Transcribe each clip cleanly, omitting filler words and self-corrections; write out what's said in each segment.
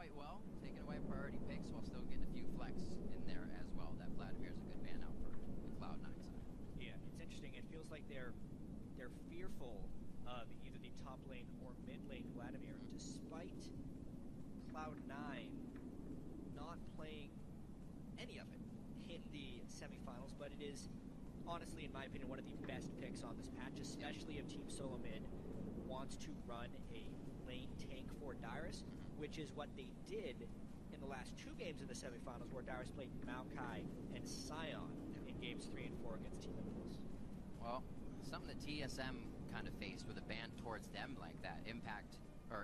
quite well, taking away priority picks while still getting a few flex in there as well. That Vladimir's a good ban out for the Cloud9 side. Yeah, it's interesting. It feels like they're fearful of either the top lane or mid lane Vladimir, despite Cloud9 not playing any of it in the semifinals. But it is, honestly, in my opinion, one of the best picks on this patch, especially if Team SoloMid wants to run a lane tank for Dyrus, which is what they did in the last 2 games of the semifinals, where Dyrus played Maokai and Sion in games 3 and 4 against Team Impulse. Well, something that TSM kind of faced with a ban towards them like that,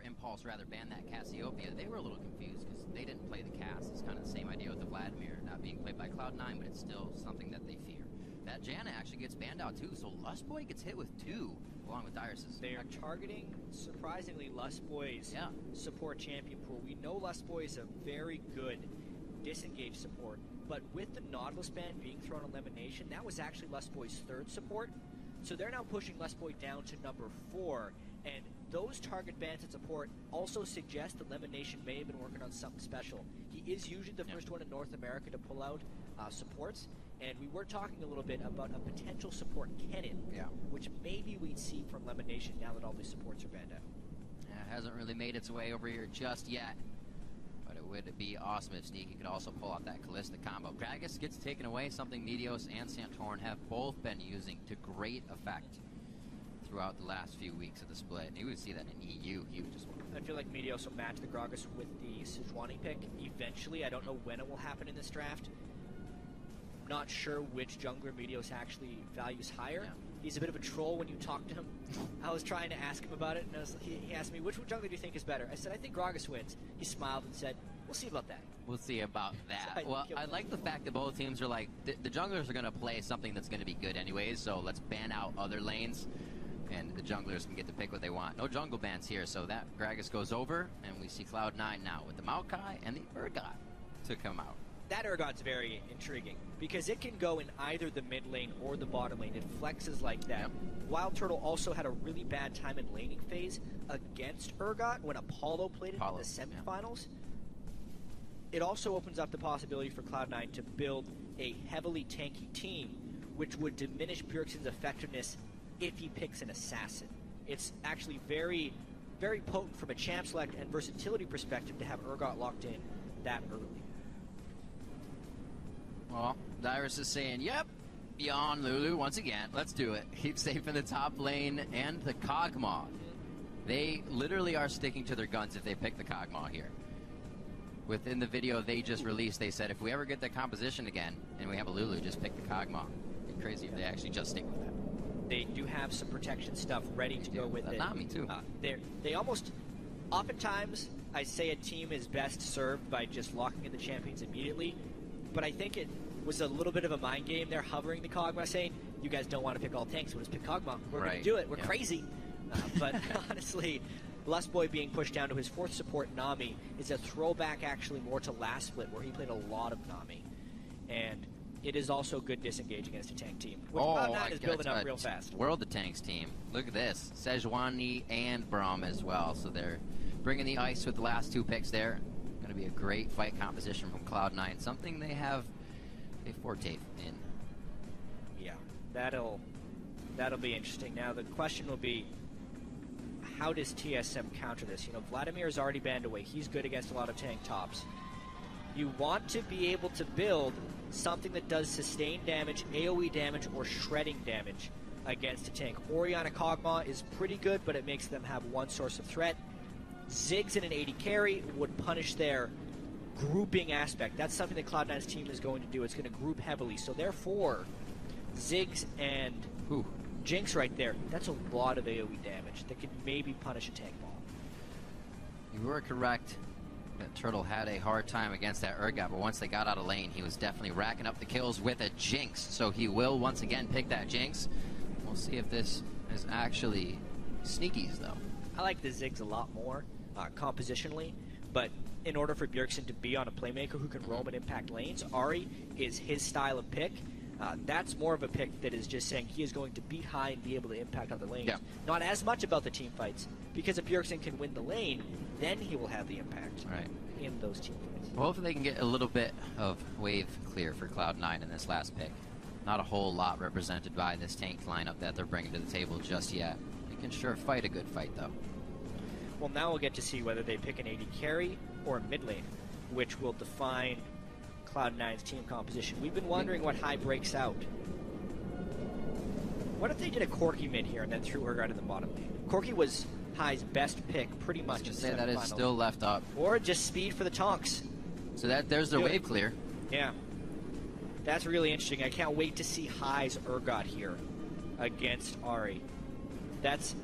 Impulse rather banned that Cassiopeia. They were a little confused because they didn't play the Cass. It's kind of the same idea with the Vladimir not being played by Cloud9, but it's still something that they fear. That Janna actually gets banned out too, so Lustboy gets hit with 2 along with Dyrus's. They are targeting, surprisingly, Lustboy's support champion pool. We know Lustboy is a very good disengaged support, but with the Nautilus ban being thrown on elimination, that was actually Lustboy's 3rd support. So they're now pushing Lustboy down to number 4, and those target bans at support also suggest that Elimination may have been working on something special. He is usually the first one in North America to pull out supports, and we were talking a little bit about a potential support Kennen, which maybe we'd see from Elimination now that all these supports are banned out. Yeah, it hasn't really made its way over here just yet, but it would be awesome if Sneaky could also pull out that Kalista combo. Gragas gets taken away, something Meteos and Santorin have both been using to great effect throughout the last few weeks of the split. And you would see that in EU huge as well. I feel like Meteos will match the Gragas with the Sejuani pick eventually. I don't know when it will happen in this draft. Not sure which jungler Meteos actually values higher. He's a bit of a troll when you talk to him. I was trying to ask him about it, and he asked me, which jungler do you think is better? I said, I think Gragas wins. He smiled and said, we'll see about that. We'll see about that. Well, I like the fact that both teams are like, the junglers are going to play something that's going to be good anyways, so let's ban out other lanes, and the junglers can get to pick what they want. No jungle bans here, so that Gragas goes over, and we see Cloud9 now with the Maokai and the Urgot to come out. That Urgot's very intriguing, because it can go in either the mid lane or the bottom lane. It flexes like that. Wild Turtle also had a really bad time in laning phase against Urgot when Apollo played it in the semifinals. It also opens up the possibility for Cloud9 to build a heavily tanky team, which would diminish Bjergsen's effectiveness if he picks an assassin. It's actually very, very potent from a champ select and versatility perspective to have Urgot locked in that early. Well, Dyrus is saying, yep, beyond Lulu once again. Let's do it. Keep safe in the top lane and the Kog'Maw. They literally are sticking to their guns if they pick the Kog'Maw here. Within the video they just released, they said if we ever get that composition again and we have a Lulu, just pick the Kog'Maw. It'd be crazy if they actually just stick with that. They do have some protection stuff ready to go with it. Nami too. They almost, oftentimes, I say a team is best served by just locking in the champions immediately. But I think it was a little bit of a mind game there, hovering the Kog'Maw, saying, you guys don't want to pick all tanks, we'll just pick Kog'Maw. We're going to do it. We're crazy. But honestly, Lustboy being pushed down to his 4th support, Nami, is a throwback actually more to last split, where he played a lot of Nami. And it is also good disengage against a tank team, which Cloud9 is building up real fast. World of Tanks team. Look at this. Sejuani and Braum as well. So they're bringing the ice with the last 2 picks there. Going to be a great fight composition from Cloud9, something they have a forte in. Yeah, that'll be interesting. Now the question will be, how does TSM counter this? You know, Vladimir is already banned away. He's good against a lot of tank tops. You want to be able to build something that does sustained damage, AoE damage, or shredding damage against a tank. Orianna Kog'Maw is pretty good, but it makes them have one source of threat. Ziggs in an 80 carry would punish their grouping aspect. That's something that Cloud9's team is going to do. It's going to group heavily. So therefore, Ziggs and Jinx right there, that's a lot of AoE damage that could maybe punish a tank ball. You were correct that Turtle had a hard time against that Urgot, but once they got out of lane, he was definitely racking up the kills with a Jinx. So he will once again pick that Jinx. We'll see if this is actually Sneaky's, though. I like the Ziggs a lot more compositionally, but in order for Bjergsen to be on a playmaker who can roam and impact lanes, Ahri is his style of pick. That's more of a pick that is just saying he is going to be high and be able to impact other lanes. Not as much about the team fights, because if Bjergsen can win the lane, then he will have the impact in those team fights. Well, hopefully they can get a little bit of wave clear for Cloud9 in this last pick. Not a whole lot represented by this tank lineup that they're bringing to the table just yet. They can sure fight a good fight, though. Well, now we'll get to see whether they pick an AD carry or a mid lane, which will define Cloud9's team composition. We've been wondering what High breaks out. What if they did a Corki mid here and then threw Urgot in the bottom lane? Corki was High's best pick, pretty much. Just say that is still left up. Or just speed for the Tonks. So there's their wave clear. Yeah. That's really interesting. I can't wait to see High's Urgot here against Ahri. That's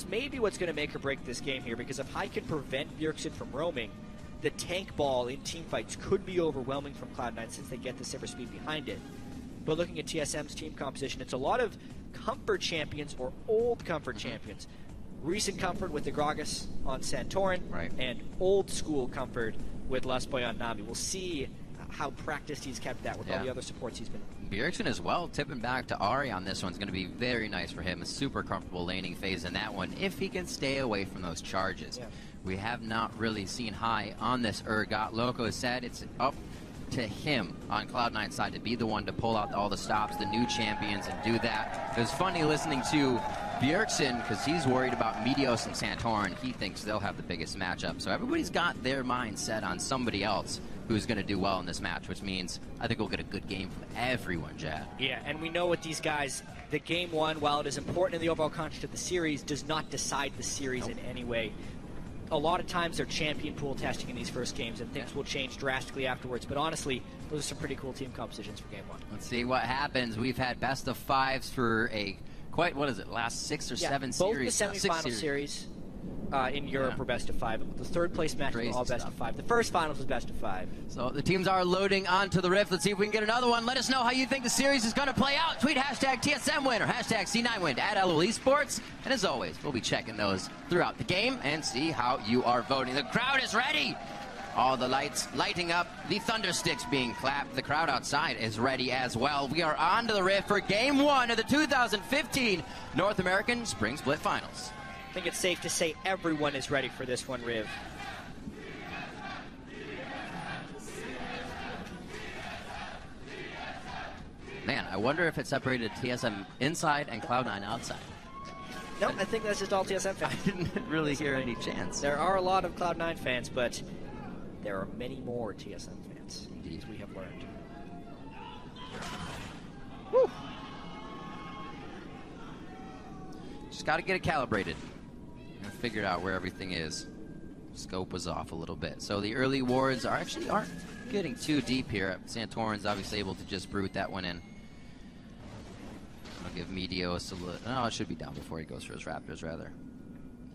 maybe what's going to make or break this game here, because if High can prevent Bjergsen from roaming, the tank ball in teamfights could be overwhelming from Cloud9 since they get the Sivir speed behind it. But looking at TSM's team composition, it's a lot of comfort champions or old comfort champions. Recent comfort with the Gragas on Santorin, and old school comfort with Lustboy on Nami. We'll see how practiced he's kept that with all the other supports he's been. Bjergsen as well, tipping back to Ahri on this one's going to be very nice for him. A super comfortable laning phase in that one, if he can stay away from those charges. We have not really seen High on this Urgot. Loco said it's up to him on Cloud9's side to be the one to pull out all the stops, the new champions, and do that. It was funny listening to Bjergsen because he's worried about Meteos and Santorin. He thinks they'll have the biggest matchup. So everybody's got their mind set on somebody else who's going to do well in this match, which means I think we'll get a good game from everyone, Jad. Yeah, and we know with these guys, the game one, while it is important in the overall context of the series, does not decide the series in any way. A lot of times they're champion pool testing in these first games, and things will change drastically afterwards. But honestly, those are some pretty cool team compositions for game one. Let's see what happens. We've had best of fives for a last 6 or 7 series? Both the semifinal series in Europe were best of 5. The third place match was all best of 5. The first finals was best of 5. So the teams are loading onto the Rift. Let's see if we can get another one. Let us know how you think the series is going to play out. Tweet hashtag TSM win or hashtag C9 win at LOL Esports. And as always, we'll be checking those throughout the game and see how you are voting. The crowd is ready. All the lights lighting up, the thunder sticks being clapped. The crowd outside is ready as well. We are on to the Rift for Game 1 of the 2015 North American Spring Split Finals. I think it's safe to say everyone is ready for this one, Riv. Man, I wonder if it separated TSM inside and Cloud9 outside. No, I think that's just all TSM fans. I didn't really hear any chants. There are a lot of Cloud9 fans, but there are many more TSM fans, as we have learned. Woo. Just got to get it calibrated and figure out where everything is. Scope was off a little bit. So the early wards aren't getting too deep here. Santorin's obviously able to just brute that one in. I'll give Meteos a little... Oh, it should be down before he goes for his Raptors, rather.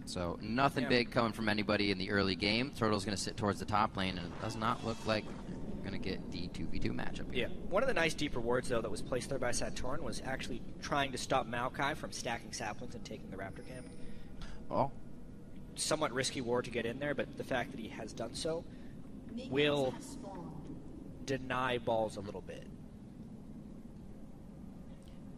So nothing big coming from anybody in the early game. Turtle's going to sit towards the top lane, and it does not look like we're going to get the 2v2 matchup here. Yeah. One of the nice deeper wards, though, that was placed there by Santorin was actually trying to stop Maokai from stacking saplings and taking the Raptor camp. Oh. Somewhat risky ward to get in there, but the fact that he has done so will deny balls a little bit.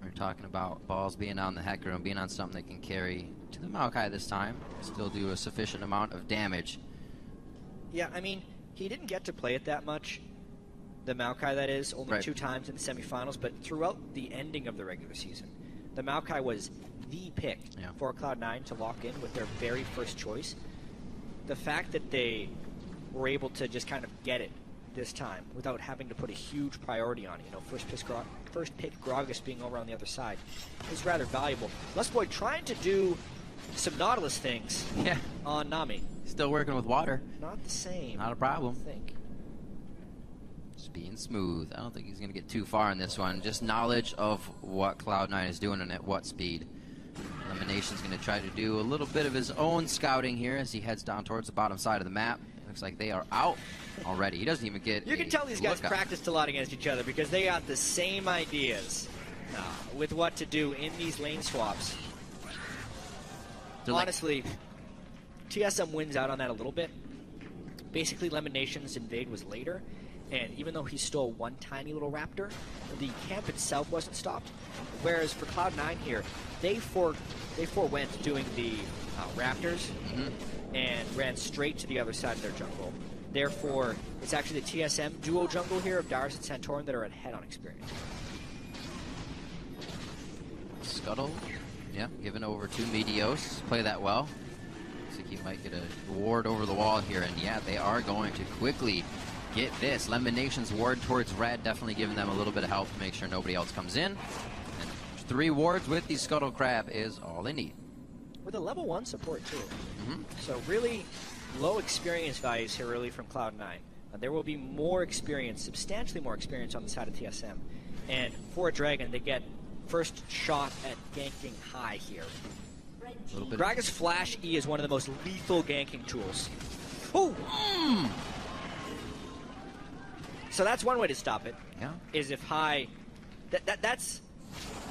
We're talking about balls being on the Hecarim and being on something that can carry to the Maokai this time. Still do a sufficient amount of damage. Yeah, I mean, he didn't get to play it that much, the Maokai that is, only 2 times in the semifinals, but throughout the ending of the regular season, the Maokai was the pick for Cloud9 to lock in with their very first choice. The fact that they were able to just kind of get it this time without having to put a huge priority on it, first pick Gragas being over on the other side, is rather valuable. Lustboy trying to do some Nautilus things on Nami. Still working with water. Not the same. Not a problem. I think. Just being smooth. I don't think he's going to get too far in this one. Just knowledge of what Cloud9 is doing and at what speed. Elimination's going to try to do a little bit of his own scouting here as he heads down towards the bottom side of the map. Looks like they are out already. He doesn't even get You can tell these guys practiced a lot against each other because they got the same ideas with what to do in these lane swaps. Honestly, TSM wins out on that a little bit. Basically, Lemonation's invade was later, And even though he stole one tiny little raptor, the camp itself wasn't stopped. Whereas for Cloud9 here, they forewent doing the raptors and ran straight to the other side of their jungle. Therefore, it's actually the TSM duo jungle here of Darius and Santorin that are ahead on experience. Scuttle, yeah, given over to Meteos. Play that well. Looks like he might get a ward over the wall here, and yeah, they are going to quickly get this. Lemon Nation's ward towards red, definitely giving them a little bit of help to make sure nobody else comes in. And 3 wards with the Scuttle Crab is all they need. With a level 1 support too. So really low experience values here early from Cloud9. There will be more experience, substantially more experience on the side of TSM. And for a Dragon, they get first shot at ganking high here. Gragas Flash E is one of the most lethal ganking tools. Ooh! So that's one way to stop it. Yeah. Is if High... That's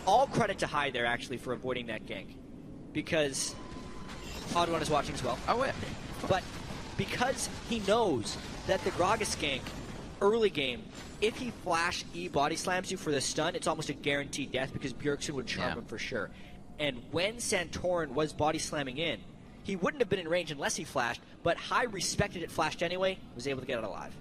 all credit to High there, actually, for avoiding that gank. Because Odd One is watching as well. Oh, yeah. But because he knows that the Gragas gank, early game, if he Flash E body slams you for the stun, it's almost a guaranteed death because Bjergsen would charm him for sure. And when Santorin was body slamming in, he wouldn't have been in range unless he flashed, but High respected it, flashed anyway, was able to get it alive.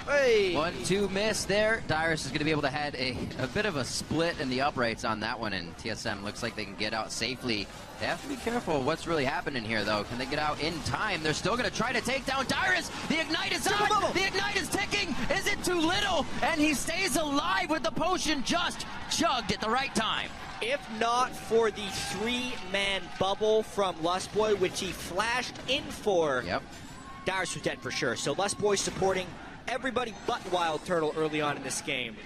Hey! 1-2 miss there. Darius is going to be able to have a bit of a split in the uprights on that one, and TSM looks like they can get out safely. They have to be careful what's really happening here, though. Can they get out in time? They're still going to try to take down Darius. The Ignite is on. The Ignite is ticking. Is it too little? And he stays alive with the potion just chugged at the right time. If not for the 3-man bubble from Lustboy, which he flashed in for, Darius was dead for sure. So Lustboy supporting everybody but Wild Turtle early on in this game.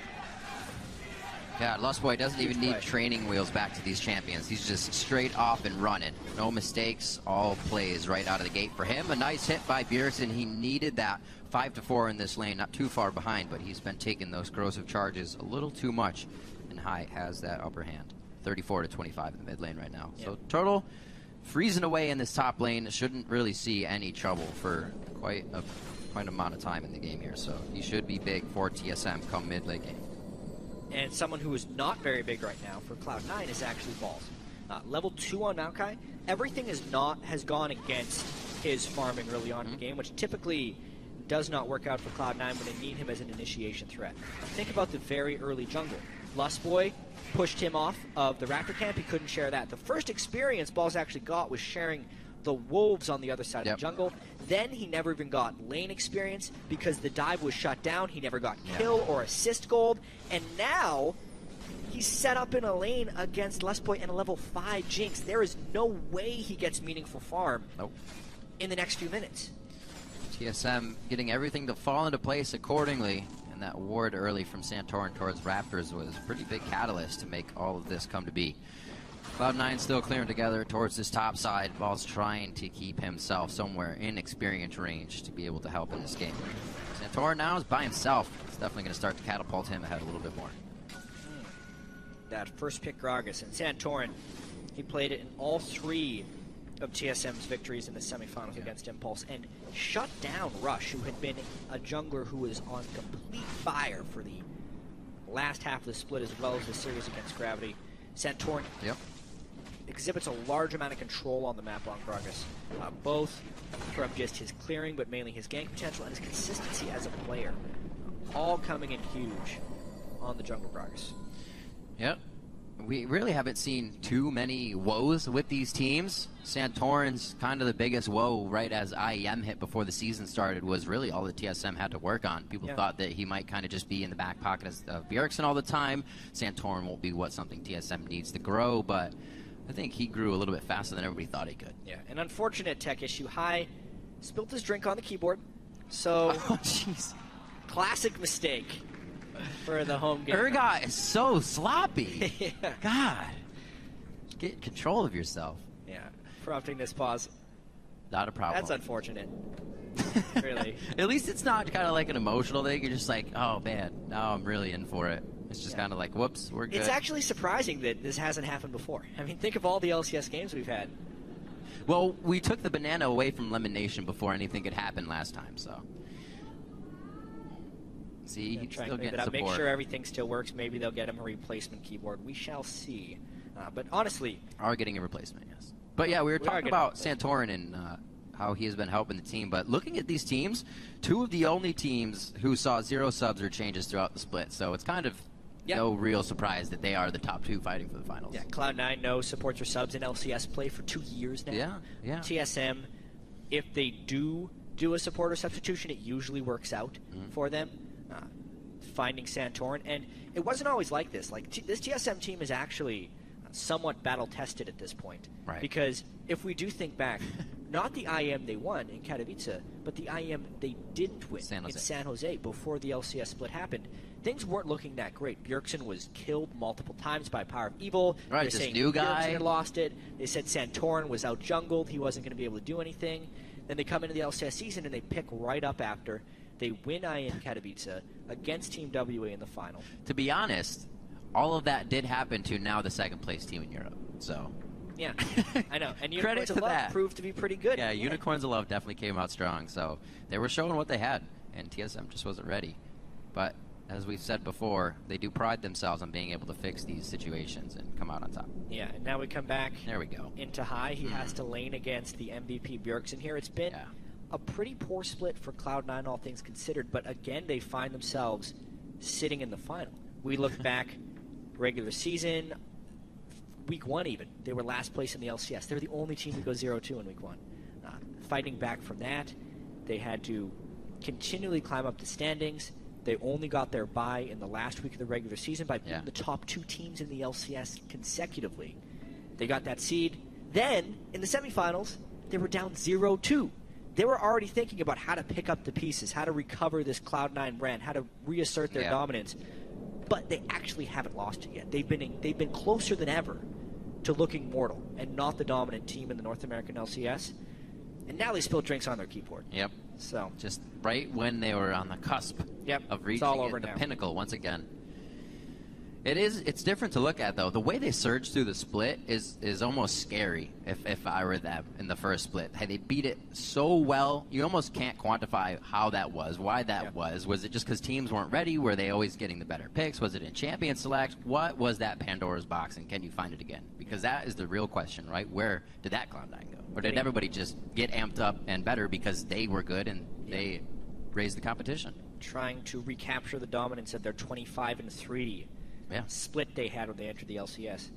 Yeah, Lustboy doesn't even need training wheels back to these champions. He's just straight off and running. No mistakes, all plays right out of the gate for him. A nice hit by Bjergsen. He needed that 5-4 in this lane, not too far behind, but he's been taking those corrosive charges a little too much, and High has that upper hand. 34-25 in the mid lane right now. So Turtle freezing away in this top lane, shouldn't really see any trouble for quite amount of time in the game here. So he should be big for TSM come mid late game. And someone who is not very big right now for Cloud9 is actually Balls. Level 2 on Maokai, everything has gone against his farming early on in the game, which typically does not work out for Cloud9 when they need him as an initiation threat. Think about the very early jungle. Lustboy pushed him off of the Raptor camp. He couldn't share that. The first experience Balls actually got was sharing the wolves on the other side of the jungle. Then he never even got lane experience because the dive was shut down. He never got kill or assist gold. And now he's set up in a lane against Lustboy and a level 5 Jinx. There is no way he gets meaningful farm in the next few minutes. TSM getting everything to fall into place accordingly. And that ward early from Santorin towards Raptors was a pretty big catalyst to make all of this come to be. Cloud9 still clearing together towards this top side. Ball's trying to keep himself somewhere in experience range to be able to help in this game. Santorin now is by himself. It's definitely going to start to catapult him ahead a little bit more. That first pick Gragas and Santorin, he played it in all 3 of TSM's victories in the semifinals against Impulse and shut down Rush, who had been a jungler who was on complete fire for the last half of the split as well as the series against Gravity. Santorin exhibits a large amount of control on the map on Gragas, both from just his clearing but mainly his gank potential and his consistency as a player, all coming in huge on the jungle Gragas. Yep. We really haven't seen too many woes with these teams. Santorin's kind of the biggest woe right as IEM hit before the season started was really all that TSM had to work on. People thought that he might kind of just be in the back pocket of Bjergsen all the time. Santorin won't be something TSM needs to grow, but I think he grew a little bit faster than everybody thought he could. Yeah, an unfortunate tech issue. High spilt his drink on the keyboard, so classic mistake for the home game. Urgot is so sloppy. God. Get control of yourself. Yeah. Prompting this pause. Not a problem. That's unfortunate. Really. At least it's not kind of like an emotional thing. You're just like, oh man, now I'm really in for it. It's just kind of like, whoops, we're good. It's actually surprising that this hasn't happened before. I mean, think of all the LCS games we've had. Well, we took the banana away from Lemon Nation before anything could happen last time, so. See, he's trying still to move getting it up, support. make sure everything still works. Maybe they'll get him a replacement keyboard. We shall see. But honestly, Are getting a replacement, yes. But yeah, we were talking about Santorin and how he has been helping the team. But looking at these teams, two of the only teams who saw 0 subs or changes throughout the split. So it's kind of no real surprise that they are the top 2 fighting for the finals. Yeah, Cloud9 no supports or subs in LCS play for 2 years now. Yeah. TSM, if they do a supporter substitution, it usually works out for them. Finding Santorin, and it wasn't always like this. Like this TSM team is actually somewhat battle tested at this point, right? Because if we do think back, not the IM they won in Katowice, but the IM they didn't win in San Jose before the LCS split happened. Things weren't looking that great. Bjergsen was killed multiple times by Power of Evil. Right, They're this saying new guy Bjergsen had lost it. They said Santorin was out jungled. He wasn't going to be able to do anything. Then they come into the LCS season and they pick right up after. They win IM Katowice against Team WA in the final. To be honest, all of that did happen to now the second place team in Europe. So yeah, I know. And Unicorns of Love proved to be pretty good. Yeah, Unicorns of Love definitely came out strong. So they were showing what they had, and TSM just wasn't ready. But as we've said before, they do pride themselves on being able to fix these situations and come out on top. Yeah, and now we come back there we go. into high. He has to lane against the MVP Bjergsen here. It's been a pretty poor split for Cloud9, all things considered. But again, they find themselves sitting in the final. We look back, regular season, week 1 even. They were last place in the LCS. They were the only team to go 0-2 in week 1. Fighting back from that, they had to continually climb up the standings. They only got their bye in the last week of the regular season by beating the top 2 teams in the LCS consecutively. They got that seed. Then, in the semifinals, they were down 0-2. They were already thinking about how to pick up the pieces, how to recover this Cloud9 brand, how to reassert their dominance. But they actually haven't lost it yet. They've been closer than ever to looking mortal and not the dominant team in the North American LCS. And now they spill drinks on their keyboard. Yep. So just right when they were on the cusp of reaching the pinnacle once again. It's different to look at, though. The way they surged through the split is almost scary if I were them in the first split. Hey, they beat it so well, you almost can't quantify how that was, why that was. Was it just because teams weren't ready? Were they always getting the better picks? Was it in champion select? What was that Pandora's box, and can you find it again? Because that is the real question, right? Where did that Cloud9 go? Or did everybody just get amped up and better because they were good and they raised the competition? Trying to recapture the dominance of their 25-3 split they had when they entered the LCS.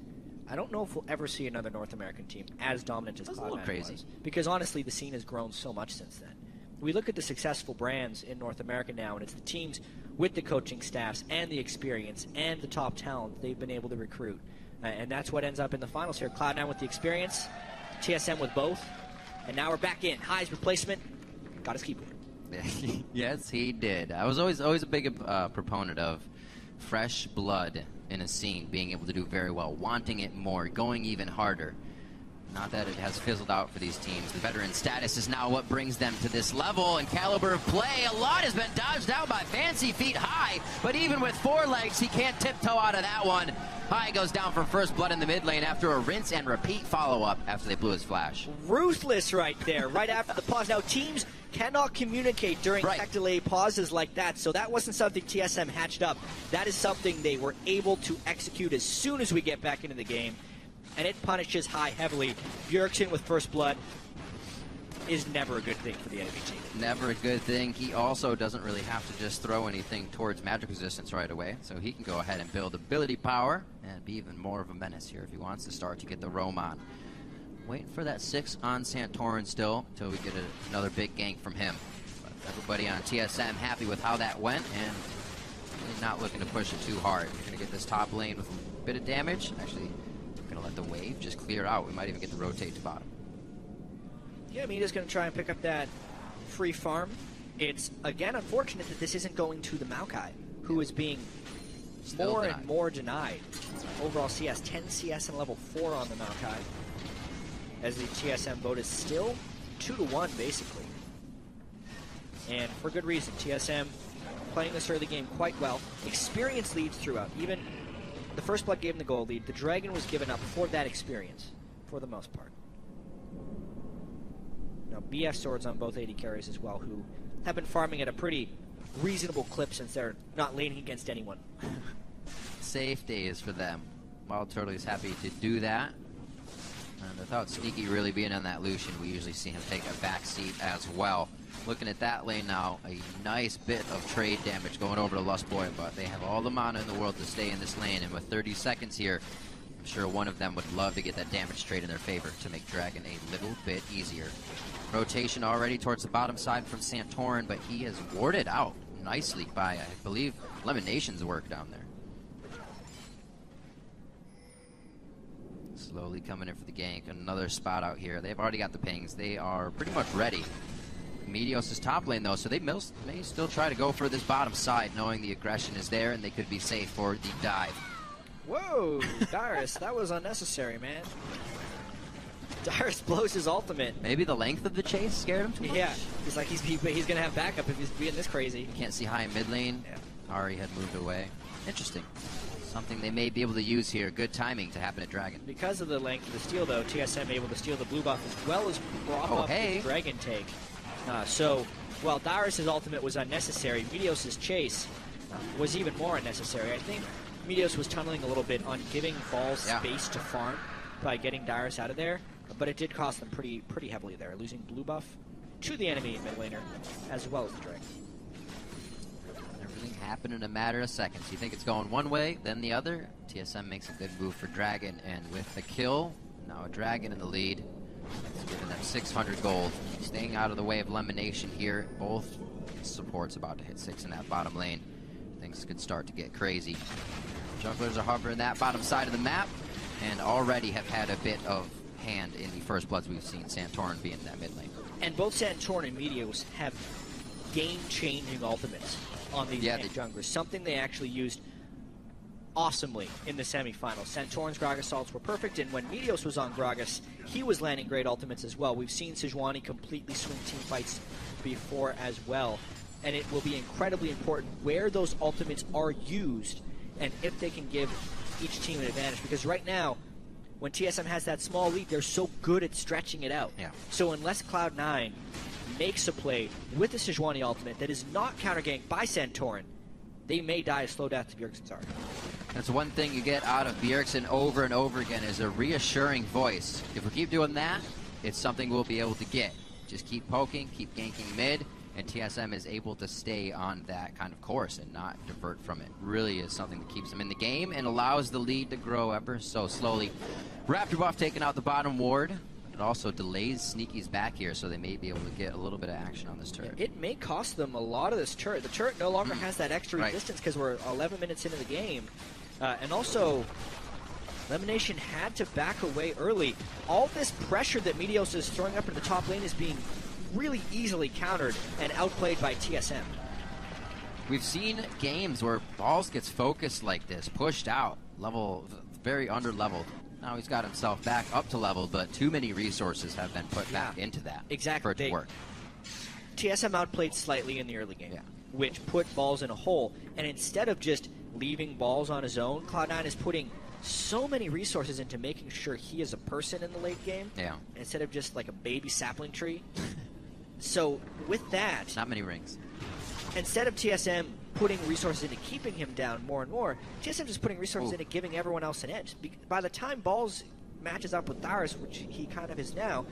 I don't know if we'll ever see another North American team as dominant as Cloud9 was. Because honestly, the scene has grown so much since then. We look at the successful brands in North America now, and it's the teams with the coaching staffs and the experience and the top talent they've been able to recruit. And that's what ends up in the finals here. Cloud9 with the experience, TSM with both, and now we're back in. High's replacement got his keyboard. Yes, he did. I was always a big proponent of fresh blood in a scene, being able to do very well, wanting it more, going even harder. Not that it has fizzled out for these teams. The veteran status is now what brings them to this level and caliber of play. A lot has been dodged out by Fancy Feet High, but even with 4 legs, he can't tiptoe out of that one. High goes down for first blood in the mid lane after a rinse and repeat follow-up after they blew his flash. Ruthless right there, right after the pause. Now, teams cannot communicate during tech delay pauses like that, so that wasn't something TSM hatched up. That is something they were able to execute as soon as we get back into the game, and it punishes High heavily. Bjergsen with first blood is never a good thing for the enemy team. Never a good thing. He also doesn't really have to just throw anything towards magic resistance right away, so he can go ahead and build ability power and be even more of a menace here if he wants to start to get the roam on. Waiting for that 6 on Santorin still until we get another big gank from him. But everybody on TSM happy with how that went, and really not looking to push it too hard. We're going to get this top lane with a bit of damage. Actually, we're going to let the wave just clear out. We might even get the rotate to bottom. Yeah, Mita's going to try and pick up that free farm. It's, again, unfortunate that this isn't going to the Maokai, who is being more and more denied. Overall CS, 10 CS and level 4 on the Maokai, as the TSM vote is still 2-1, basically. And for good reason. TSM playing this early game quite well. Experience leads throughout. Even the first blood gave him the goal lead. The Dragon was given up for that experience, for the most part. Now, BF swords on both AD carries as well, who have been farming at a pretty reasonable clip since they're not laning against anyone. Safe days for them. Wild Turtle is happy to do that. And without Sneaky really being on that Lucian, we usually see him take a back seat as well. Looking at that lane now, a nice bit of trade damage going over to Lust Boy, but they have all the mana in the world to stay in this lane, and with 30 seconds here, I'm sure one of them would love to get that damage trade in their favor to make Dragon a little bit easier. Rotation already towards the bottom side from Santorin, but he is warded out nicely by, I believe, Lemonation's work down there. Slowly coming in for the gank. Another spot out here. They've already got the pings. They are pretty much ready. Meteos is top lane though, so they may still try to go for this bottom side, knowing the aggression is there and they could be safe for the dive. Whoa, Dyrus, that was unnecessary, man. Dyrus blows his ultimate. Maybe the length of the chase scared him too much? Yeah, he's like he's gonna have backup if he's being this crazy. You can't see high in mid lane. Yeah. Ari had moved away. Interesting. Something they may be able to use here. Good timing to happen at Dragon. Because of the length of the steal though, TSM able to steal the blue buff as well as prop up the Dragon take. So, while Dyrus' ultimate was unnecessary, Meteos' chase was even more unnecessary. I think Meteos was tunneling a little bit on giving Balls space to farm by getting Dyrus out of there, but it did cost them pretty heavily there, losing blue buff to the enemy mid laner, as well as the Dragon. Everything happened in a matter of seconds. You think it's going one way, then the other. TSM makes a good move for Dragon, and with the kill, now a Dragon in the lead. It's giving them 600 gold. Staying out of the way of Lemonation here. Both supports about to hit 6 in that bottom lane. Things could start to get crazy. Junglers are hovering that bottom side of the map and already have had a bit of hand in the first bloods we've seen, Santorin being in that mid lane. And both Santorin and Meteos have game-changing ultimates on these junglers. Something they actually used awesomely in the semifinals. Santorin's Gragas ults were perfect, and when Meteos was on Gragas, he was landing great ultimates as well. We've seen Sejuani completely swing team fights before as well, and it will be incredibly important where those ultimates are used and if they can give each team an advantage, because right now, when TSM has that small lead, they're so good at stretching it out. Yeah. So unless Cloud9 makes a play with the Sejuani ultimate that is not counter-ganked by Santorin, they may die a slow death to Bjergsen's arc. That's one thing you get out of Bjergsen over and over again is a reassuring voice. If we keep doing that, it's something we'll be able to get. Just keep poking, keep ganking mid, and TSM is able to stay on that kind of course and not divert from it. Really is something that keeps them in the game and allows the lead to grow ever so slowly. Raptor buff taking out the bottom ward. It also delays Sneaky's back here, so they may be able to get a little bit of action on this turret. It may cost them a lot of this turret. The turret no longer has that extra resistance because we're 11 minutes into the game. And also, Lemonation had to back away early. All this pressure that Meteos is throwing up in the top lane is being really easily countered and outplayed by TSM. We've seen games where Balls gets focused like this, pushed out, level, very under-leveled. Now he's got himself back up to level, but too many resources have been put back into that for it to work. TSM outplayed slightly in the early game, which put Balls in a hole, and instead of just leaving Balls on his own, Cloud9 is putting so many resources into making sure he is a person in the late game, instead of just like a baby sapling tree. So with that, not many rings. Instead of TSM putting resources into keeping him down more and more, TSM just putting resources into giving everyone else an edge. By the time Balls matches up with Dyrus, which he kind of is now,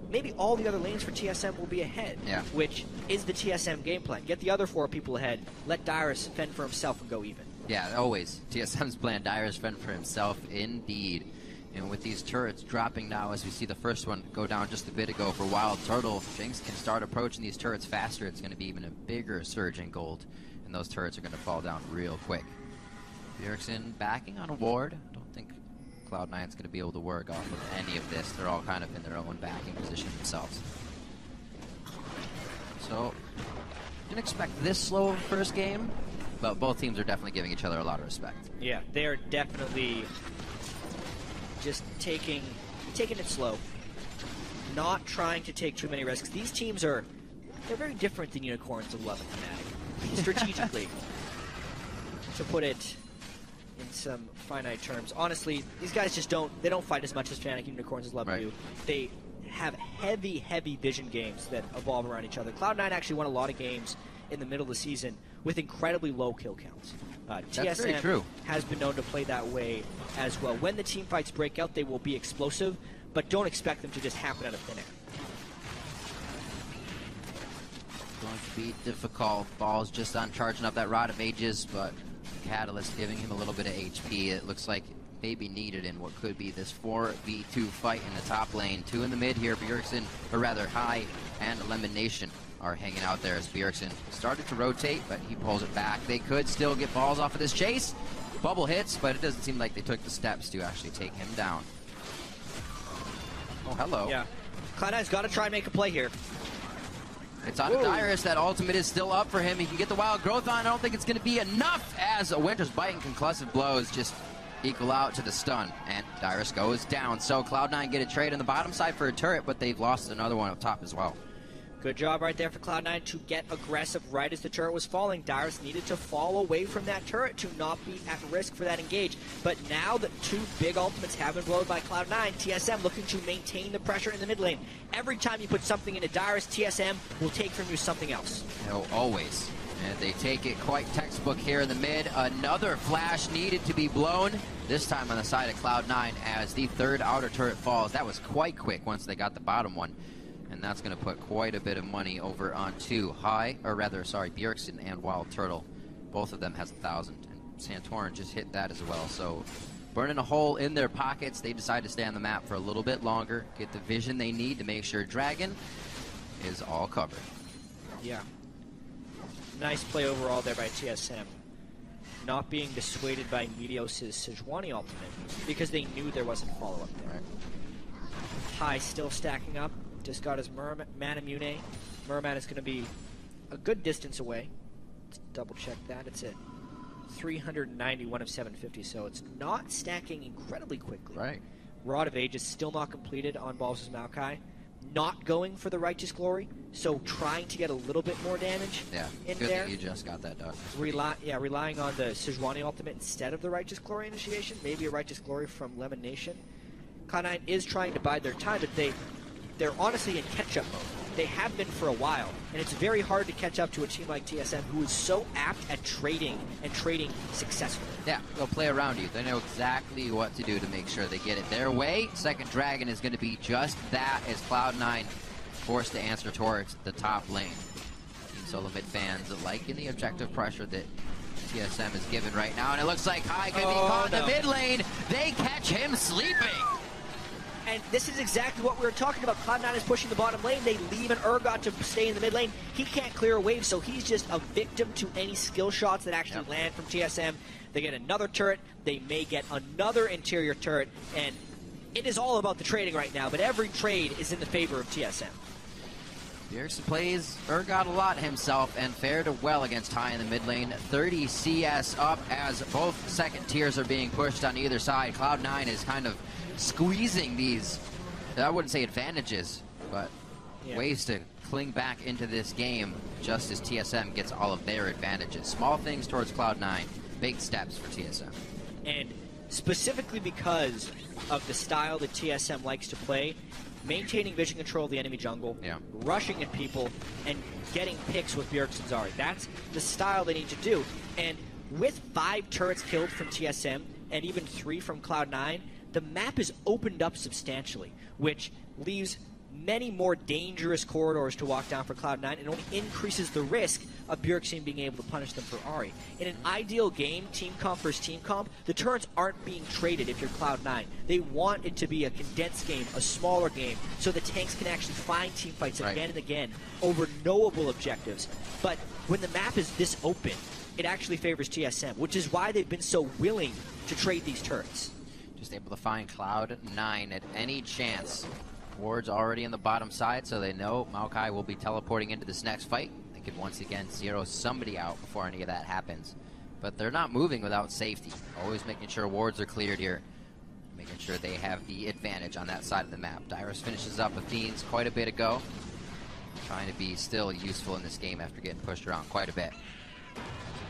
maybe all the other lanes for TSM will be ahead, which is the TSM game plan. Get the other 4 people ahead, let Dyrus fend for himself and go even. Yeah, always. TSM's plan, Dyrus fend for himself, indeed. And with these turrets dropping now, as we see the first one go down just a bit ago for Wild Turtle, Jinx can start approaching these turrets faster. It's going to be even a bigger surge in gold, and those turrets are going to fall down real quick. Bjergsen backing on a ward. I don't think Cloud9's going to be able to work off of any of this. They're all kind of in their own backing position themselves. So, didn't expect this slow of a first game, but both teams are definitely giving each other a lot of respect. Yeah, they're definitely just taking it slow, not trying to take too many risks. These teams they're very different than Unicorns of Love and Fnatic, strategically, to put it in some finite terms. Honestly, these guys just don't fight as much as Fnatic and Unicorns of Love do. They have heavy vision games that evolve around each other. Cloud9 actually won a lot of games in the middle of the season with incredibly low kill counts. That's very true. has been known to play that way as well. When the team fights break out, they will be explosive, but don't expect them to just happen out of thin air. Going to be difficult. Ball's just on charging up that Rod of Ages, but Catalyst giving him a little bit of HP. It looks like maybe needed in what could be this 4v2 fight in the top lane. 2 in the mid here. Bjergsen, or rather High and Elimination are hanging out there as Bjergsen started to rotate, but he pulls it back. They could still get balls off of this chase. Bubble hits, but it doesn't seem like they took the steps to actually take him down. Oh, hello. Yeah. Cloud9's got to try and make a play here. It's on Dyrus. That ultimate is still up for him. He can get the wild growth on. I don't think it's going to be enough as a Winter's Bite and concussive blows just equal out to the stun. And Dyrus goes down. So Cloud9 get a trade on the bottom side for a turret, but they've lost another one up top as well. Good job right there for Cloud9 to get aggressive right as the turret was falling. Dyrus needed to fall away from that turret to not be at risk for that engage. But now that 2 big ultimates have been blown by Cloud9, TSM looking to maintain the pressure in the mid lane. Every time you put something into Dyrus, TSM will take from you something else. No, always. And they take it quite textbook here in the mid. Another flash needed to be blown, this time on the side of Cloud9 as the 3rd outer turret falls. That was quite quick once they got the bottom one. And that's going to put quite a bit of money over onto Bjergsen and Wild Turtle. Both of them has 1,000. And Santorin just hit that as well. So burning a hole in their pockets, they decide to stay on the map for a little bit longer, get the vision they need to make sure Dragon is all covered. Yeah. Nice play overall there by TSM. Not being dissuaded by Meteos' Sejuani ultimate because they knew there wasn't follow-up there. Right. High still stacking up. Just got his Manamune. Merman is going to be a good distance away. Let's double check that. It's at 391 of 750, so it's not stacking incredibly quickly. Right. Rod of Ages still not completed on Balls' Maokai. Not going for the Righteous Glory, so trying to get a little bit more damage in good there. That you just got that done. Relying on the Sejuani ultimate instead of the Righteous Glory initiation. Maybe a Righteous Glory from Lemon Nation. Cloud9 is trying to bide their time, but they're honestly in catch-up mode. They have been for a while, and it's very hard to catch up to a team like TSM who is so apt at trading and trading successfully. Yeah, they'll play around you. They know exactly what to do to make sure they get it their way. Second Dragon is going to be just that as Cloud9 forced to answer towards the top lane. SoloMid fans liking the objective pressure that TSM is given right now, and it looks like High could be caught in the mid lane. They catch him sleeping. And this is exactly what we were talking about. Cloud9 is pushing the bottom lane. They leave an Urgot to stay in the mid lane. He can't clear a wave, so he's just a victim to any skill shots that actually land from TSM. They get another turret. They may get another interior turret. And it is all about the trading right now, but every trade is in the favor of TSM. Bjergsen plays Urgot a lot himself and fared well against High in the mid lane. 30 CS up as both second tiers are being pushed on either side. Cloud9 is kind of squeezing these, I wouldn't say advantages, but ways to cling back into this game just as TSM gets all of their advantages. Small things towards Cloud9, big steps for TSM. And specifically because of the style that TSM likes to play, maintaining vision control of the enemy jungle, rushing at people, and getting picks with Bjergsen's Zari. That's the style they need to do. And with 5 turrets killed from TSM and even 3 from Cloud9, the map is opened up substantially, which leaves many more dangerous corridors to walk down for Cloud9 and only increases the risk of Bjergsen being able to punish them for Ahri. In an ideal game, team comp versus team comp, the turrets aren't being traded if you're Cloud9. They want it to be a condensed game, a smaller game, so the tanks can actually find team fights again and again over knowable objectives. But when the map is this open, it actually favors TSM, which is why they've been so willing to trade these turrets. Just able to find Cloud9 at any chance. Ward's already on the bottom side, so they know Maokai will be teleporting into this next fight. They could once again zero somebody out before any of that happens. But they're not moving without safety. Always making sure wards are cleared here. Making sure they have the advantage on that side of the map. Dyrus finishes up Athene's quite a bit ago. Trying to be still useful in this game after getting pushed around quite a bit.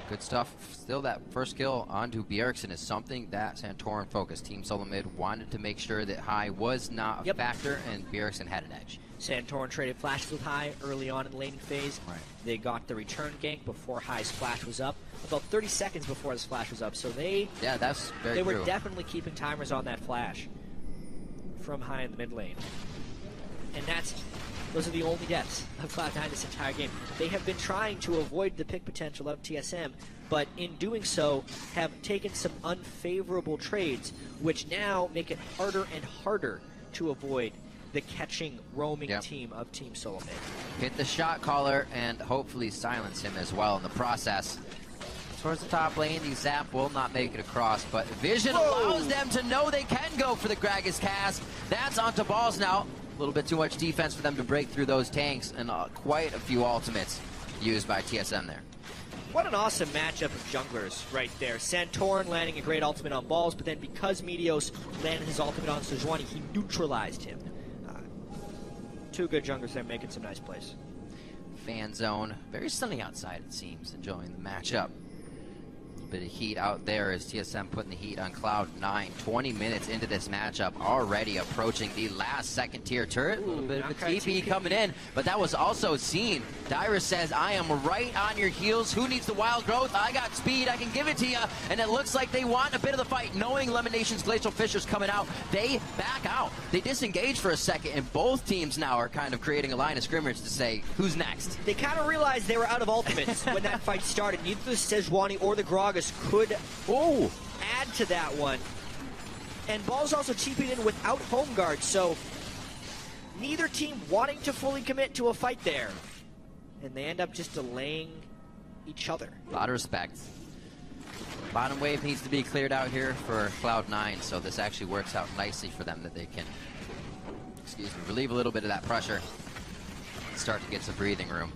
Good stuff. Still, that first kill onto Bjergsen is something that Santorin focused. Team SoloMid wanted to make sure that High was not a factor, and Bjergsen had an edge. Santorin traded flashes with High early on in the laning phase. Right. They got the return gank before High's flash was up, about 30 seconds before his flash was up. So they were definitely keeping timers on that flash from High in the mid lane. And those are the only deaths of Cloud9 this entire game. They have been trying to avoid the pick potential of TSM, but in doing so have taken some unfavorable trades, which now make it harder and harder to avoid the catching, roaming team of Team SoloMid. Hit the shot caller and hopefully silence him as well in the process. Towards the top lane, the Zap will not make it across, but Vision allows them to know they can go for the Gragas cast. That's onto balls now. A little bit too much defense for them to break through those tanks, and quite a few ultimates used by TSM there. What an awesome matchup of junglers right there. Santorin landing a great ultimate on balls, but then because Meteos landed his ultimate on Sejuani, he neutralized him. Two good junglers there making some nice plays. Fan zone, very sunny outside it seems, enjoying the matchup. Bit of heat out there as TSM putting the heat on Cloud9. 20 minutes into this matchup, already approaching the last second tier turret. A little bit of a TP coming in, but that was also seen. Dyrus says, I am right on your heels. Who needs the wild growth? I got speed, I can give it to you. And it looks like they want a bit of the fight. Knowing Lemonation's Glacial Fisher's coming out, they back out. They disengage for a second, and both teams now are kind of creating a line of scrimmage to say, who's next? They kind of realized they were out of ultimates when that fight started. Neither the Sejuani or the Gragas could add to that one. And Ball's also TP'd in without home guard, so neither team wanting to fully commit to a fight there. And they end up just delaying each other. A lot of respect. Bottom wave needs to be cleared out here for Cloud9, so this actually works out nicely for them that they can, relieve a little bit of that pressure and start to get some breathing room.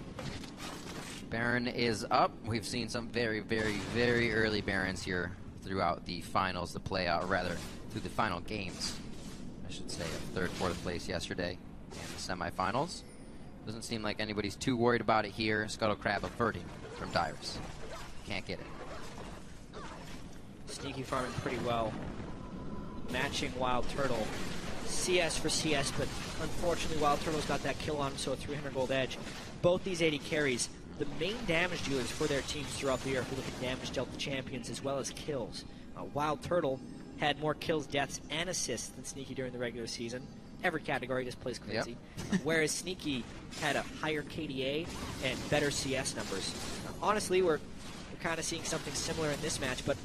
Baron is up. We've seen some very, very, very early Barons here throughout the finals, the playout, rather, through the final games. I should say, third, fourth place yesterday and the semifinals. Doesn't seem like anybody's too worried about it here. Scuttle Crab averting from Dyrus. Can't get it. Sneaky farming pretty well. Matching Wild Turtle. CS for CS, but unfortunately Wild Turtle's got that kill on him, so a 300 gold edge. Both these 80 carries, the main damage dealers for their teams throughout the year, if we look at damage dealt to champions as well as kills. Wild Turtle had more kills, deaths, and assists than Sneaky during the regular season. Every category just plays crazy. Whereas Sneaky had a higher KDA and better CS numbers. Honestly, we're kind of seeing something similar in this match, but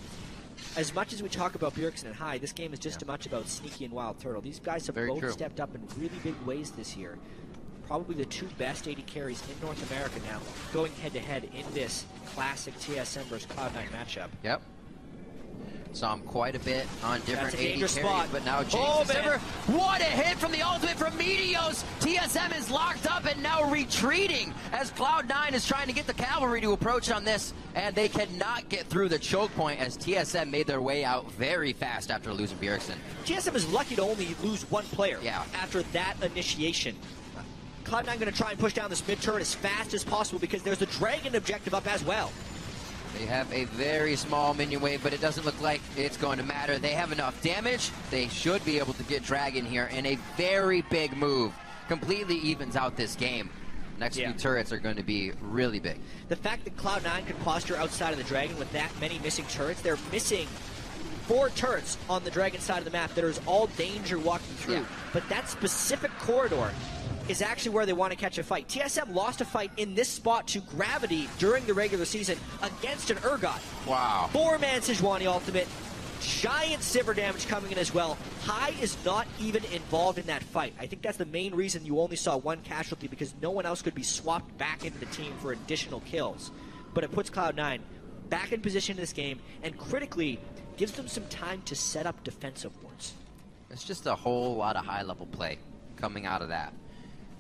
as much as we talk about Bjergsen and High, this game is just as much about Sneaky and Wild Turtle. These guys have both stepped up in really big ways this year. Probably the two best 80 carries in North America now, going head-to-head in this classic TSM versus Cloud9 matchup. Yep. Saw him quite a bit on different 80 carries, spot. but now James Silver. What a hit from the ultimate from Meteos! TSM is locked up and now retreating as Cloud9 is trying to get the cavalry to approach on this, and they cannot get through the choke point as TSM made their way out very fast after losing Bjergsen. TSM is lucky to only lose one player after that initiation. Cloud9 going to try and push down this mid turret as fast as possible because there's a dragon objective up as well. They have a very small minion wave, but it doesn't look like it's going to matter. They have enough damage. They should be able to get Dragon here in a very big move. Completely evens out this game. Next few turrets are going to be really big. The fact that Cloud9 can posture outside of the Dragon with that many missing turrets, they're missing 4 turrets on the Dragon side of the map that is all danger walking through. But that specific corridor is actually where they want to catch a fight. TSM lost a fight in this spot to Gravity during the regular season against an Urgot. Wow. 4-man Sejuani ultimate. Giant Sivir damage coming in as well. High is not even involved in that fight. I think that's the main reason you only saw 1 casualty, because no one else could be swapped back into the team for additional kills. But it puts Cloud9 back in position in this game, and critically gives them some time to set up defensive wards. It's just a whole lot of high-level play coming out of that.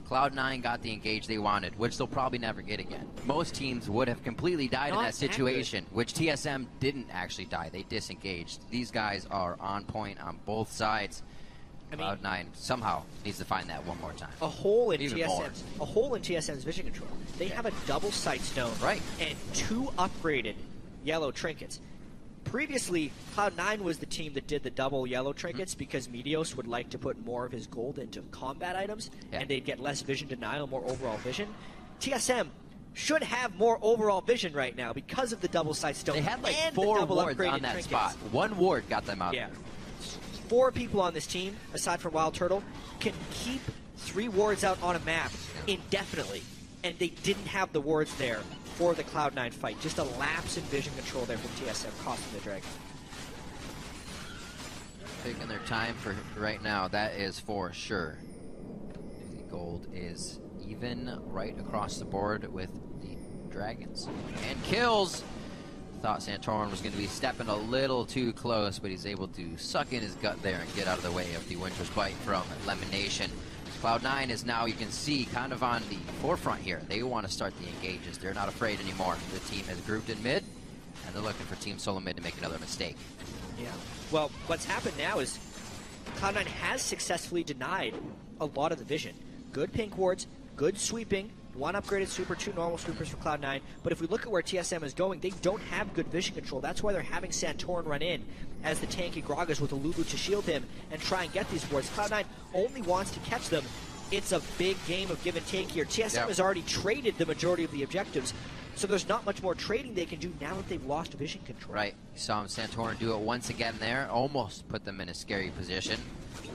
Cloud9 got the engage they wanted, which they'll probably never get again. Most teams would have completely died in that situation, which TSM didn't actually die. They disengaged. These guys are on point on both sides. Cloud9 somehow needs to find that one more time. A hole in TSM's vision control. They have a double sight stone and 2 upgraded yellow trinkets. Previously, Cloud9 was the team that did the double yellow trinkets because Meteos would like to put more of his gold into combat items, and they'd get less vision denial, more overall vision. TSM should have more overall vision right now because of the double sight stone. They had like and 4 wards on that trinkets. spot. 1 ward got them out. Yeah. 4 people on this team, aside from Wild Turtle, can keep 3 wards out on a map indefinitely, and they didn't have the wards there for the Cloud9 fight. Just a lapse in vision control there from TSM, costing the Dragon. Taking their time for right now, that is for sure. The gold is even right across the board with the Dragons. And kills! Thought Santorin was going to be stepping a little too close, but he's able to suck in his gut there and get out of the way of the Winter's Bite from Elimination. Cloud9 is now, you can see, kind of on the forefront here. They want to start the engages. They're not afraid anymore. The team has grouped in mid, and they're looking for Team SoloMid to make another mistake. Yeah. Well, what's happened now is Cloud9 has successfully denied a lot of the vision. Good pink wards, good sweeping, 1 upgraded super, 2 normal sweepers for Cloud9. But if we look at where TSM is going, they don't have good vision control. That's why they're having Santorin run in as the tanky Gragas with a Lulu to shield him and try and get these wards. Cloud9 only wants to catch them. It's a big game of give and take here. TSM has already traded the majority of the objectives, so there's not much more trading they can do now that they've lost vision control. Right. You saw him, Santorin, do it once again there. Almost put them in a scary position. You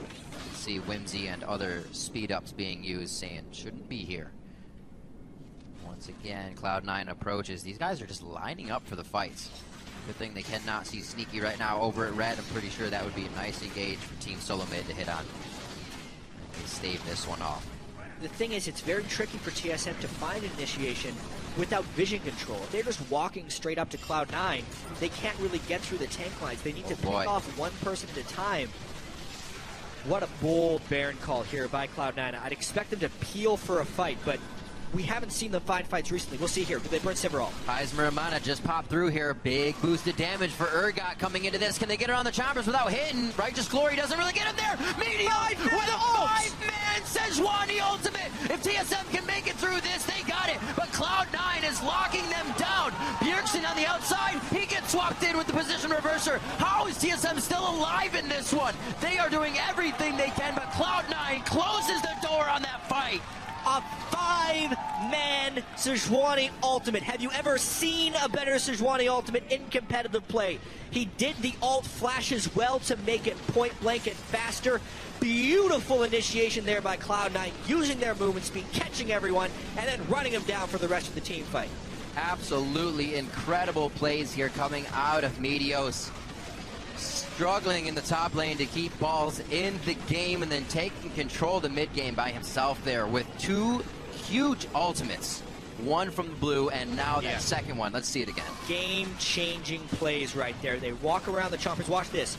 see Whimsy and other speed-ups being used, saying, shouldn't be here. Once again, Cloud9 approaches. These guys are just lining up for the fights. Good thing they cannot see Sneaky right now over at red. I'm pretty sure that would be a nice engage for Team SoloMid to hit on. They stave this one off. The thing is, it's very tricky for TSM to find an initiation without vision control. If they're just walking straight up to Cloud9, they can't really get through the tank lines. They need to pick off one person at a time. What a bold Baron call here by Cloud9. I'd expect them to peel for a fight, but we haven't seen them find fights recently. We'll see here. Do they burn Severall? Heismer Amana just popped through here. Big boosted damage for Urgot coming into this. Can they get it on the choppers without hitting? Righteous Glory doesn't really get him there. Meteor with a 5-man Sejuani ultimate. If TSM can make it through this, they got it. But Cloud9 is locking them down. Bjergsen on the outside. He gets swapped in with the position reverser. How is TSM still alive in this one? They are doing everything they can, but Cloud9 closes the door on that fight. A 5-man Sejuani ultimate. Have you ever seen a better Sejuani ultimate in competitive play? He did the ult flash as well to make it point blank and faster. Beautiful initiation there by Cloud9, using their movement speed, catching everyone, and then running them down for the rest of the team fight. Absolutely incredible plays here coming out of Meteos. Struggling in the top lane to keep balls in the game and then taking control of the mid game by himself there with 2 huge ultimates. One from the blue and now that second one. Let's see it again. Game-changing plays right there. They walk around the choppers. Watch this.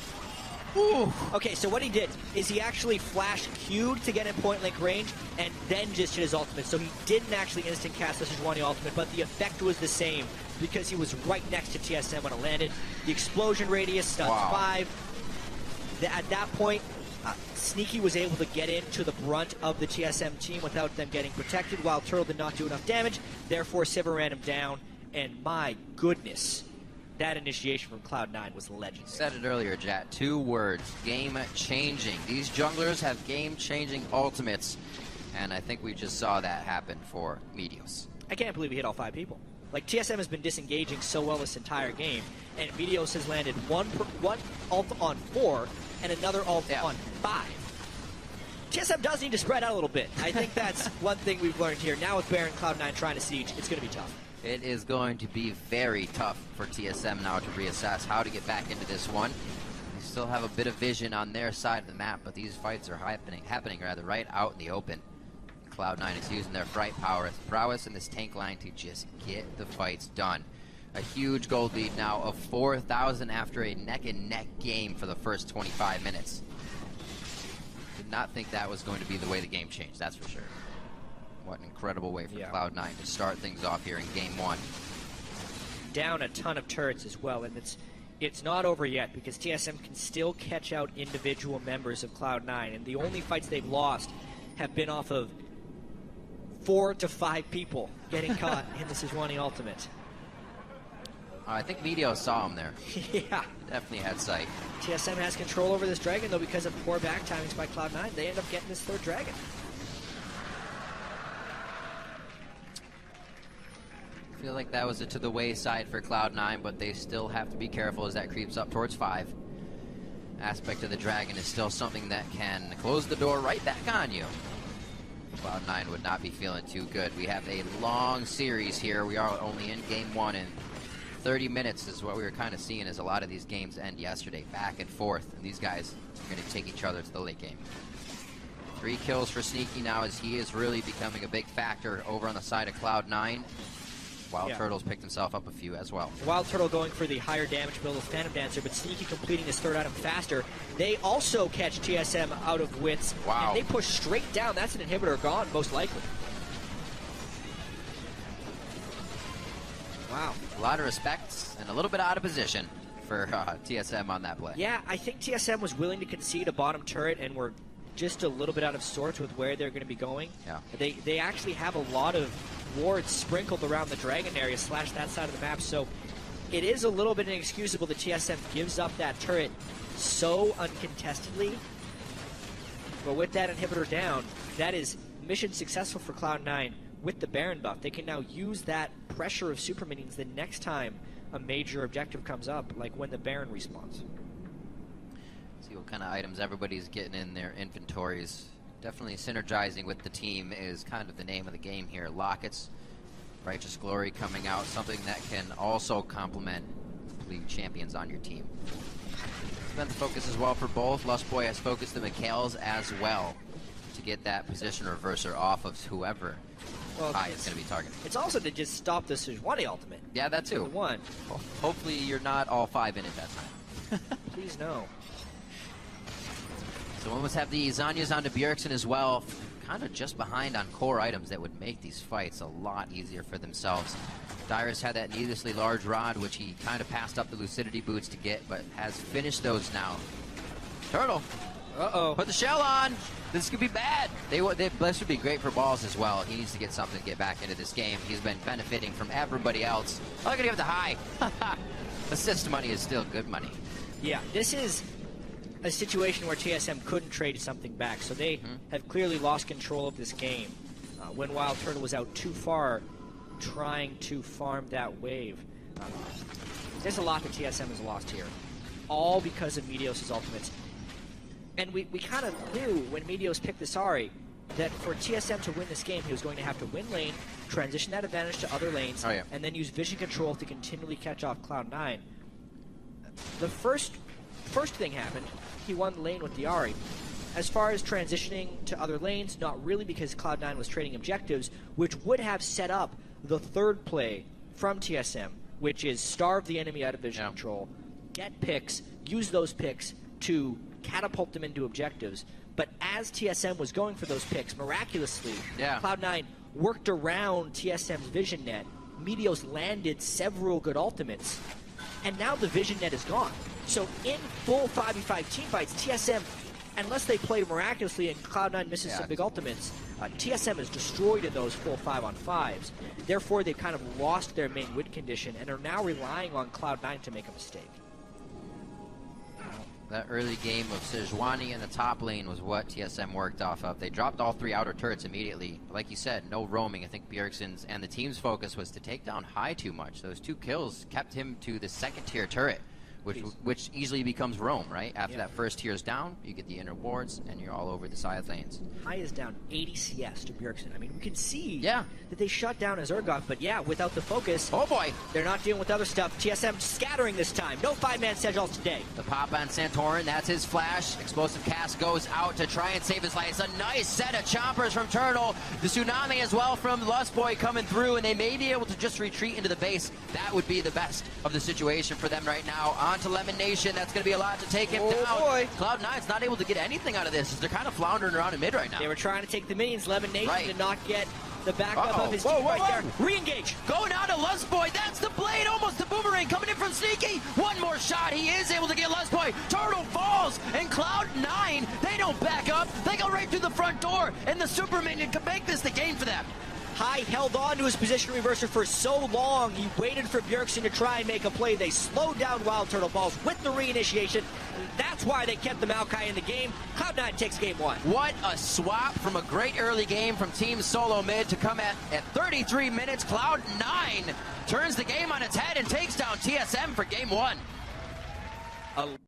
Ooh. Okay, so what he did is he actually flashed Q'd to get in point-blank range and then just hit his ultimate. So he didn't actually instant cast the Sejuani ultimate, but the effect was the same because he was right next to TSM when it landed. The explosion radius stuns 5. At that point, Sneaky was able to get into the brunt of the TSM team without them getting protected, while Turtle did not do enough damage. Therefore, Sivir ran him down, and my goodness, that initiation from Cloud9 was legendary. Said it earlier, Jat. 2 words. Game-changing. These junglers have game-changing ultimates, and I think we just saw that happen for Meteos. I can't believe he hit all 5 people. Like, TSM has been disengaging so well this entire game, and Meteos has landed one ult on 4 and another ult on 5. TSM does need to spread out a little bit. I think that's one thing we've learned here. Now with Baron Cloud9 trying to siege, it's going to be tough. It is going to be very tough for TSM now to reassess how to get back into this one. They still have a bit of vision on their side of the map, but these fights are happening right out in the open. Cloud9 is using their prowess in this tank line to just get the fights done. A huge gold lead now of 4,000 after a neck-and-neck game for the first 25 minutes. Did not think that was going to be the way the game changed, that's for sure. What an incredible way for Cloud9 to start things off here in Game 1. Down a ton of turrets as well, and it's not over yet because TSM can still catch out individual members of Cloud9, and the only fights they've lost have been off of 4 to 5 people getting caught in the Sejuani ultimate. I think Meteos saw him there. Yeah. Definitely had sight. TSM has control over this Dragon, though, because of poor back timings by Cloud9. They end up getting this third Dragon. I feel like that was to the wayside for Cloud9, but they still have to be careful as that creeps up towards 5. Aspect of the Dragon is still something that can close the door right back on you. Cloud9 would not be feeling too good. We have a long series here. We are only in game 1, and 30 minutes is what we were kind of seeing as a lot of these games end yesterday, back and forth, and these guys are going to take each other to the late game. 3 kills for Sneaky now as he is really becoming a big factor over on the side of Cloud9. Wild Turtle's picked himself up a few as well. Wild Turtle going for the higher damage build of Phantom Dancer, but Sneaky completing his third item faster. They also catch TSM out of wits. Wow. And they push straight down. That's an inhibitor gone, most likely. Wow. A lot of respect and a little bit out of position for TSM on that play. Yeah, I think TSM was willing to concede a bottom turret and were just a little bit out of sorts with where they're going to be going. Yeah. They actually have a lot of wards sprinkled around the Dragon area / that side of the map, so it is a little bit inexcusable that TSM gives up that turret so uncontestedly. But with that inhibitor down, that is mission successful for Cloud9 with the Baron buff. They can now use that pressure of super minions the next time a major objective comes up, like when the Baron respawns. See what kind of items everybody's getting in their inventories. Definitely synergizing with the team is kind of the name of the game here. Lockets, Righteous Glory coming out, something that can also complement league champions on your team. It's been the focus as well for both. Lustboy has focused the Mikhails as well to get that position reverser off of whoever is going to be targeted. It's also to just stop the Sejuani ultimate. Yeah, that too. Well, hopefully you're not all 5 in at that time. Please no. So we almost have the Zanyas onto Bjergsen as well, kind of just behind on core items that would make these fights a lot easier for themselves. Dyrus had that needlessly large rod, which he kind of passed up the Lucidity boots to get, but has finished those now. Turtle! Uh-oh. Put the shell on! This could be bad! This would be great for balls as well. He needs to get something to get back into this game. He's been benefiting from everybody else. Oh, I'm gonna give it the high! Assist money is still good money. Yeah, this is a situation where TSM couldn't trade something back, so they have clearly lost control of this game. When Wild Turtle was out too far trying to farm that wave. There's a lot that TSM has lost here, all because of Meteos' ultimates. And we kind of knew when Meteos picked the Sari that for TSM to win this game, he was going to have to win lane, transition that advantage to other lanes, and then use vision control to continually catch off Cloud9. The first thing happened. He won the lane with the Ahri. As far as transitioning to other lanes, not really, because Cloud9 was trading objectives, which would have set up the third play from TSM, which is starve the enemy out of vision control, get picks, use those picks to catapult them into objectives. But as TSM was going for those picks, miraculously, Cloud9 worked around TSM's vision net. Meteos landed several good ultimates, and now the vision net is gone. So in full 5v5 team fights, TSM, unless they play miraculously and Cloud9 misses some big ultimates, TSM is destroyed in those full 5-on-5s. Therefore, they've kind of lost their main win condition and are now relying on Cloud9 to make a mistake. That early game of Sejuani in the top lane was what TSM worked off of. They dropped all 3 outer turrets immediately. Like you said, no roaming. I think Bjergsen's and the team's focus was to take down High too much. Those 2 kills kept him to the 2nd tier turret, which easily becomes roam, right? After that first tier is down, you get the inner wards, and you're all over the side lanes. High is down 80 CS to Bjergsen. I mean, we can see that they shut down his Urgot, but without the focus, they're not dealing with other stuff. TSM scattering this time. No 5-man Sejuls today. The pop on Santorin, that's his flash. Explosive cast goes out to try and save his life. It's a nice set of chompers from Turtle. The tsunami as well from Lustboy coming through, and they may be able to just retreat into the base. That would be the best of the situation for them right now. On to Lemon Nation. That's going to be a lot to take him down. Cloud9's not able to get anything out of this. They're kind of floundering around in mid right now. They were trying to take the minions. Lemon Nation did not get the backup of his team right there. Re-engage. Going on to Lustboy. That's the blade. Almost the boomerang coming in from Sneaky. One more shot. He is able to get Lustboy. Turtle falls. And Cloud9, they don't back up. They go right through the front door. And the super minion can make this the game for them. Kai held on to his position reverser for so long. He waited for Bjergsen to try and make a play. They slowed down Wild Turtle Balls with the reinitiation. That's why they kept the Maokai in the game. Cloud9 takes game 1. What a swap from a great early game from Team SoloMid to come at 33 minutes. Cloud9 turns the game on its head and takes down TSM for game 1.